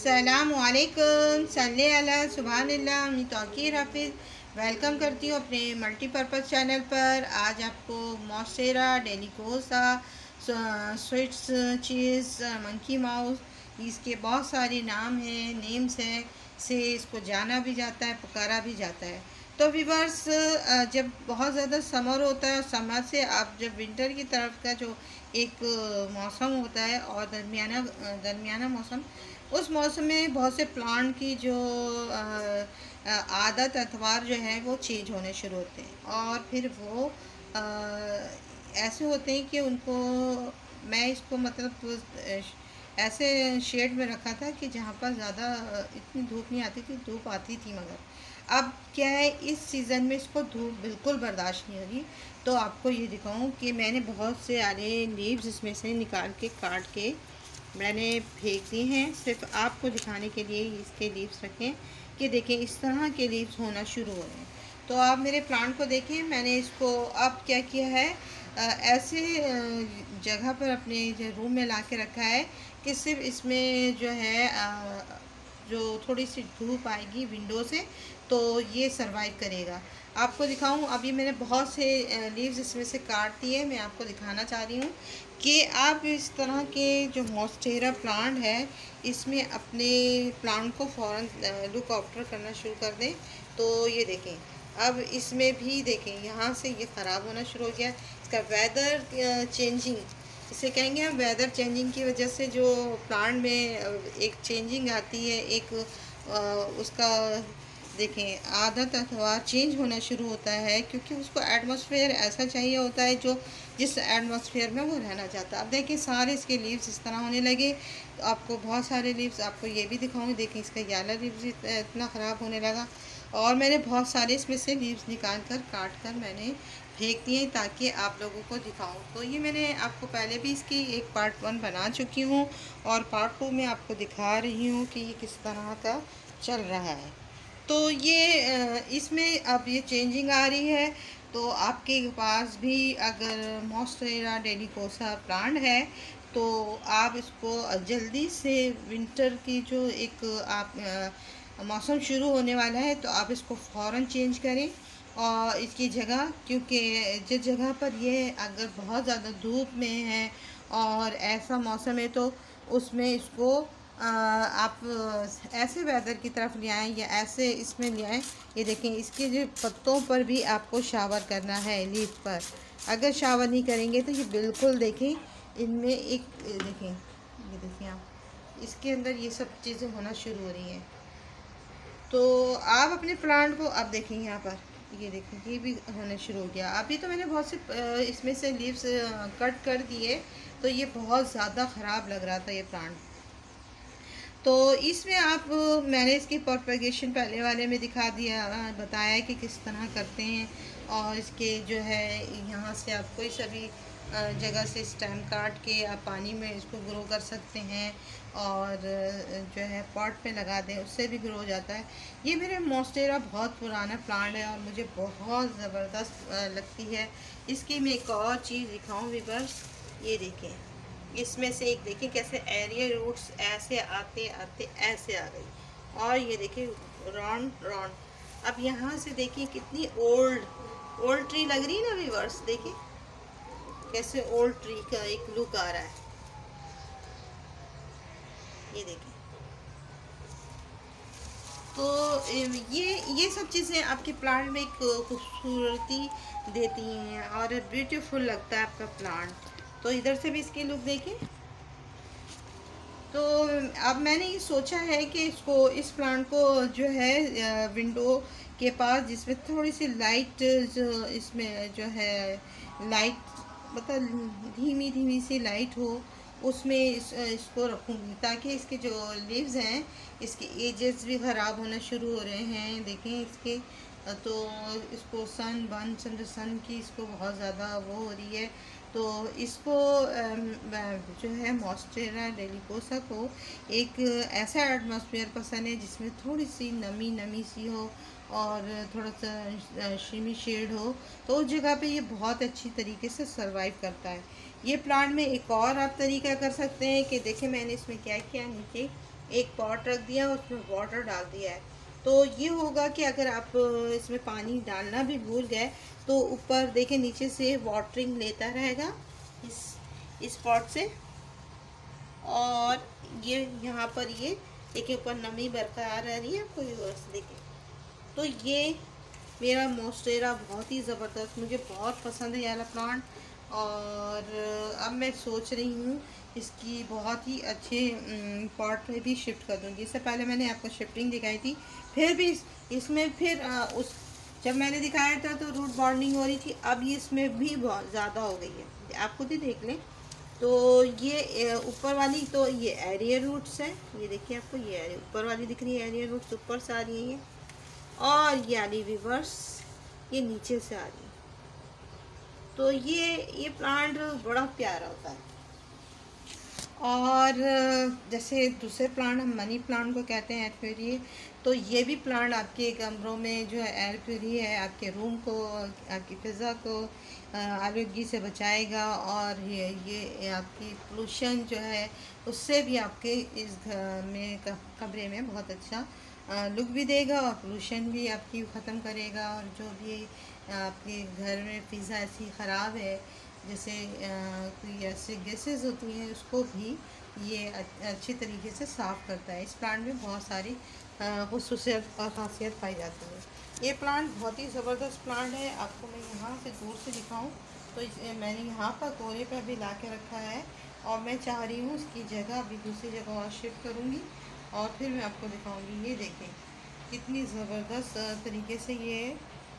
अस्सलामुअलैकुम सल्ले अला सुभानिल्लाह। मैं तौकीर हाफिज़ वेलकम करती हूँ अपने मल्टीपर्पज़ चैनल पर। आज आपको मॉन्स्टेरा, डेलिकोसा, स्विट्स चीज़, मंकी माउस, इसके बहुत सारे नाम हैं, नेम्स हैं, से इसको जाना भी जाता है, पुकारा भी जाता है। तो व्यूअर्स, जब बहुत ज़्यादा समर होता है, समर से आप जब विंटर की तरफ का जो एक मौसम होता है और दरमियाना मौसम, उस मौसम में बहुत से प्लांट की जो आदत अतवार जो है वो चेंज होने शुरू होते हैं और फिर वो ऐसे होते हैं कि उनको मैं इसको मतलब ऐसे शेड में रखा था कि जहाँ पर ज़्यादा इतनी धूप नहीं आती थी, धूप आती थी मगर अब क्या है, इस सीज़न में इसको धूप बिल्कुल बर्दाश्त नहीं होगी। तो आपको ये दिखाऊं कि मैंने बहुत से सारे लीव्स इसमें से निकाल के काट के मैंने फेंक दी हैं, सिर्फ आपको दिखाने के लिए इसके लीव्स रखें कि देखें इस तरह के लीव्स होना शुरू हो रहे हैं। तो आप मेरे प्लांट को देखें, मैंने इसको अब क्या किया है, ऐसे जगह पर अपने रूम में ला के रखा है कि सिर्फ इसमें जो है जो थोड़ी सी धूप आएगी विंडो से तो ये सरवाइव करेगा। आपको दिखाऊं, अभी मैंने बहुत से लीव्स इसमें से काट दिए। मैं आपको दिखाना चाह रही हूँ कि आप इस तरह के जो मॉन्स्टेरा प्लांट है इसमें अपने प्लांट को फ़ौरन लुक आफ्टर करना शुरू कर दें। तो ये देखें, अब इसमें भी देखें यहाँ से ये ख़राब होना शुरू हो गया। इसका वेदर चेंजिंग, इसे कहेंगे हम, वेदर चेंजिंग की वजह से जो प्लांट में एक चेंजिंग आती है, एक उसका देखें आदत अथवा चेंज होना शुरू होता है, क्योंकि उसको एटमॉस्फेयर ऐसा चाहिए होता है जो जिस एटमॉस्फेयर में वो रहना चाहता है। अब देखें सारे इसके लीव्स इस तरह होने लगे। तो आपको बहुत सारे लीव्स, आपको ये भी दिखाऊंगी, देखें इसका येलो लीव्स इतना ख़राब होने लगा और मैंने बहुत सारे इसमें से लीव्स निकाल कर काट कर मैंने फेंक दिए ताकि आप लोगों को दिखाऊं। तो ये मैंने आपको पहले भी इसकी एक पार्ट 1 बना चुकी हूँ और पार्ट 2 में आपको दिखा रही हूँ कि ये किस तरह का चल रहा है। तो ये इसमें अब ये चेंजिंग आ रही है। तो आपके पास भी अगर मॉन्स्टेरा डेलिकोसा प्लांट है तो आप इसको जल्दी से विंटर की जो एक आप मौसम शुरू होने वाला है तो आप इसको फ़ौरन चेंज करें और इसकी जगह, क्योंकि जिस जगह पर ये अगर बहुत ज़्यादा धूप में है और ऐसा मौसम है तो उसमें इसको आप ऐसे वेदर की तरफ ले आएँ या ऐसे इसमें ले आएँ। ये देखें इसके जो पत्तों पर भी आपको शावर करना है, लीफ पर। अगर शावर नहीं करेंगे तो ये बिल्कुल देखें इनमें एक देखें, ये देखें आप इसके अंदर ये सब चीज़ें होना शुरू हो रही हैं। तो आप अपने प्लांट को अब देखें यहाँ पर, ये देखें ये भी होना शुरू हो गया। अभी तो मैंने बहुत से इसमें से लीव्स कट कर दिए तो ये बहुत ज़्यादा ख़राब लग रहा था ये प्लांट। तो इसमें आप मैंने इसकी प्रोपगेशन पहले वाले में दिखा दिया, बताया कि किस तरह करते हैं और इसके जो है यहाँ से आप कोई सभी जगह से स्टेम काट के आप पानी में इसको ग्रो कर सकते हैं और जो है पॉट में लगा दें, उससे भी ग्रो हो जाता है। ये मेरे मॉन्स्टेरा बहुत पुराना प्लांट है और मुझे बहुत ज़बरदस्त लगती है। इसकी मैं एक और चीज़ दिखाऊँ व्यूअर्स, ये देखें इसमें से एक देखें कैसे एरियल रूट्स ऐसे आते आते ऐसे आ गई और ये देखें राउंड राउंड। अब यहाँ से देखिए कितनी ओल्ड ट्री लग रही है ना व्यूअर्स, देखिए कैसे ओल्ड ट्री का एक लुक आ रहा है। ये देखें, तो ये सब चीज़ें आपके प्लांट में एक खूबसूरती देती हैं और ब्यूटीफुल लगता है आपका प्लांट। तो इधर से भी इसकी लुक देखें। तो अब मैंने ये सोचा है कि इस प्लांट को जो है विंडो के पास जिसमें थोड़ी सी लाइट, जो इसमें जो है लाइट मतलब धीमी धीमी सी लाइट हो, उसमें इसको रखूँगी ताकि इसके जो लीव्स हैं इसके एजेस भी ख़राब होना शुरू हो रहे हैं। देखें इसके, तो इसको सन की इसको बहुत ज़्यादा वो हो रही है। तो इसको जो है मॉन्स्टेरा डेलिकोसा को एक ऐसा एटमॉस्फेयर पसंद है जिसमें थोड़ी सी नमी सी हो और थोड़ा सा शिमी शेड हो, तो उस जगह पे ये बहुत अच्छी तरीके से सरवाइव करता है। ये प्लांट में एक और आप तरीका कर सकते हैं कि देखें मैंने इसमें क्या किया, नीचे एक पॉट रख दिया, उसमें वाटर डाल दिया है। तो ये होगा कि अगर आप इसमें पानी डालना भी भूल गए तो ऊपर देखें नीचे से वाटरिंग लेता रहेगा इस पॉट से। और ये यहाँ पर ये देखिए ऊपर नमी बरकरार रह रही है आपको व्यूअर्स देखें। तो ये मेरा मोन्स्टेरा बहुत ही ज़बरदस्त, मुझे बहुत पसंद है ये वाला प्लांट। और अब मैं सोच रही हूँ इसकी बहुत ही अच्छे पॉट में भी शिफ्ट कर दूँगी। इससे पहले मैंने आपको शिफ्टिंग दिखाई थी, फिर भी इसमें फिर उस जब मैंने दिखाया था तो रूट बॉन्डिंग हो रही थी, अब ये इसमें भी बहुत ज़्यादा हो गई है, आप खुद ही देख लें। तो ये ऊपर वाली तो ये एरियर रूट्स है, ये देखिए आपको ये ऊपर वाली दिख रही है, एरियर रूट्स ऊपर से आ रही है ये, और ये आली रिवर्स ये नीचे से आ रही है। तो ये प्लांट बड़ा प्यारा होता है। और जैसे दूसरे प्लांट हम मनी प्लांट को कहते हैं एयर प्यूरी, तो ये भी प्लांट आपके कमरों में जो है एयर प्यूरी है, आपके रूम को, आपकी फ़िज़ा को आलूगी से बचाएगा। और ये आपकी पोल्यूशन जो है उससे भी आपके इस घर में कमरे में बहुत अच्छा लुक भी देगा, और पोल्यूशन भी आपकी ख़त्म करेगा। और जो भी आपके घर में फ़िज़ा ऐसी ख़राब है, जैसे कोई ऐसे गैसेस होती हैं, उसको भी ये अच्छी तरीके से साफ़ करता है। इस प्लांट में बहुत सारी ख़ुसूसियत और ख़ासियत पाई जाती है। ये प्लांट बहुत ही ज़बरदस्त प्लांट है। आपको मैं यहाँ से दूर से दिखाऊं तो मैंने यहाँ पर कोरे पर भी ला के रखा है, और मैं चाह रही हूँ उसकी जगह अभी दूसरी जगह और शिफ्ट करूँगी, और फिर मैं आपको दिखाऊँगी। ये देखें कितनी ज़बरदस्त तरीके से ये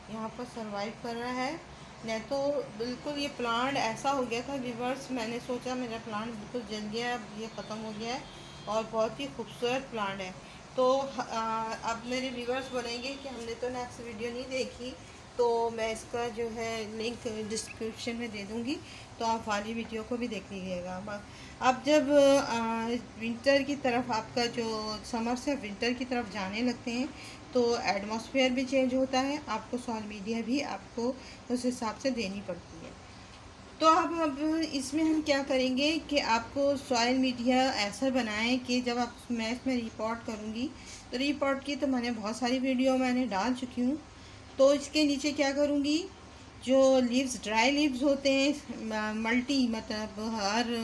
यहाँ पर सर्वाइव कर रहा है। नहीं तो बिल्कुल ये प्लांट ऐसा हो गया था व्यूअर्स, मैंने सोचा मेरा प्लांट बिल्कुल जल गया है, अब ये ख़त्म हो गया है, और बहुत ही खूबसूरत प्लांट है। तो अब मेरे व्यूअर्स बोलेंगे कि हमने तो नेक्स्ट वीडियो नहीं देखी, तो मैं इसका जो है लिंक डिस्क्रिप्शन में दे दूँगी, तो आप वाली वीडियो को भी देख लीजिएगा। अब जब विंटर की तरफ आपका जो समर से विंटर की तरफ जाने लगते हैं तो एटमॉस्फेयर भी चेंज होता है, आपको सॉइल मीडिया भी आपको उस हिसाब से देनी पड़ती है। तो अब इसमें हम क्या करेंगे कि आपको सॉइल मीडिया ऐसा बनाएं कि जब आप मैं इसमें रिपोर्ट करूँगी, तो रिपोर्ट की तो मैंने बहुत सारी वीडियो मैंने डाल चुकी हूँ। तो इसके नीचे क्या करूँगी, जो लीव्स ड्राई लीव्स होते हैं मल्टी, मतलब हर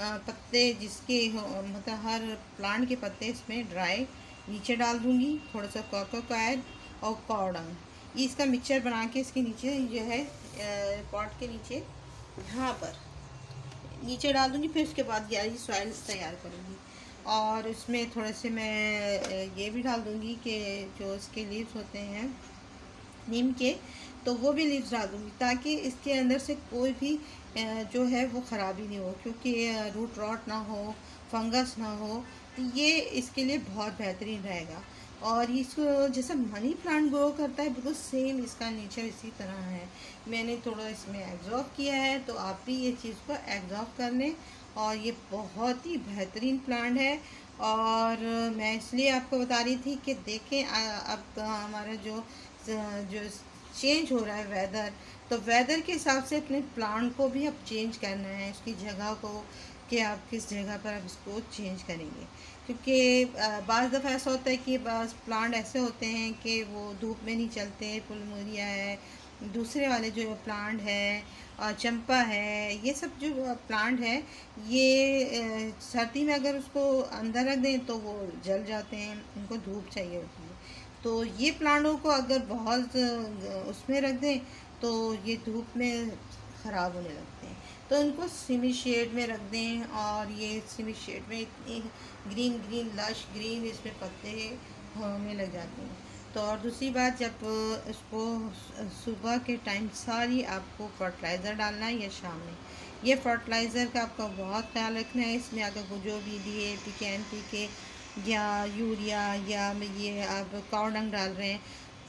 पत्ते जिसके मतलब हर प्लांट के पत्ते इसमें ड्राई नीचे डाल दूँगी, थोड़ा सा कोकोकायर और कावडंग, इसका मिक्सचर बना के इसके नीचे जो है पॉट के नीचे यहाँ पर नीचे डाल दूँगी। फिर उसके बाद गहरी सॉइल तैयार करूँगी, और इसमें थोड़े से मैं ये भी डाल दूँगी कि जो इसके लीव्स होते हैं नीम के, तो वो भी लीव्स डाल दूँगी, ताकि इसके अंदर से कोई भी जो है वो ख़राबी नहीं हो, क्योंकि रूट रॉट ना हो, फंगस ना हो। तो ये इसके लिए बहुत बेहतरीन रहेगा। और इसको जैसा मनी प्लांट ग्रो करता है बिल्कुल सेम इसका नेचर इसी तरह है। मैंने थोड़ा इसमें एग्जॉर्व किया है, तो आप भी ये चीज़ को एग्जॉर्व कर लें। और ये बहुत ही बेहतरीन प्लांट है। और मैं इसलिए आपको बता रही थी कि देखें अब हमारा जो चेंज हो रहा है वेदर, तो वेदर के हिसाब से अपने प्लांट को भी अब चेंज करना है, उसकी जगह को, कि आप किस जगह पर आप इसको चेंज करेंगे। क्योंकि बाज़ दफ़ा ऐसा होता है कि बाज़ प्लांट ऐसे होते हैं कि वो धूप में नहीं चलते, प्लूमेरिया है, दूसरे वाले जो प्लांट है, और चंपा है, ये सब जो प्लांट है ये सर्दी में अगर उसको अंदर रख दें तो वो जल जाते हैं, इनको धूप चाहिए होती है। तो ये प्लांटों को अगर बहुत उसमें रख दें तो ये धूप में ख़राब होने लगते हैं, तो इनको सेमी शेड में रख दें। और ये सेमी शेड में इतनी ग्रीन ग्रीन लश ग्रीन इसमें पत्ते होने लग जाते हैं। तो और दूसरी बात, जब इसको सुबह के टाइम सारी आपको फर्टिलाइज़र डालना है या शाम में, ये फर्टिलाइज़र का आपका बहुत ख्याल रखना है। इसमें अगर जो भी DAP के NPK या यूरिया या ये आप काव डंग डाल रहे हैं,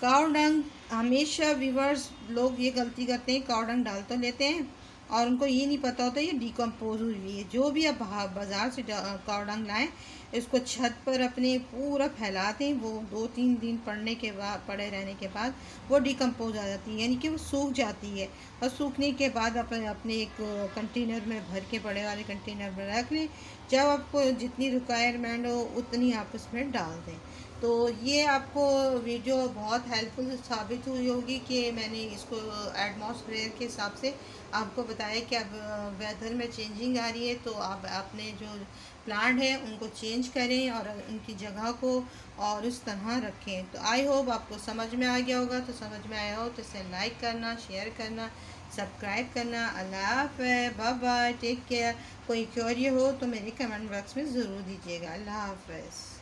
काव डंग हमेशा व्यूअर्स लोग ये गलती करते हैं, काव डंग डाल तो लेते हैं और उनको ये नहीं पता होता ये डिकम्पोज हुई है। जो भी आप बाज़ार से काव डंग लाएँ इसको छत पर अपने पूरा फैला दें। वो 2-3 दिन पड़े रहने के बाद वो डिकम्पोज आ जाती है, यानी कि वो सूख जाती है। और सूखने के बाद अपने एक कंटेनर में भर के, बड़े वाले कंटेनर में रख लें। जब आपको जितनी रिक्वायरमेंट हो उतनी आप उसमें डाल दें। तो ये आपको वीडियो बहुत हेल्पफुल साबित हुई होगी कि मैंने इसको एटमॉस्फेयर के हिसाब से आपको बताया कि अब वेदर में चेंजिंग आ रही है, तो आप अपने जो प्लांट है उनको चेंज करें और उनकी जगह को और उस तरह रखें। तो आई होप आपको समझ में आ गया होगा। तो समझ में आया हो तो इसे लाइक करना, शेयर करना, सब्सक्राइब करना। अल्लाह हाफ़िज़, बाय बाय, टेक केयर। कोई क्वेरी हो तो मेरे कमेंट बॉक्स में ज़रूर दीजिएगा। अल्लाह हाफ़िज़।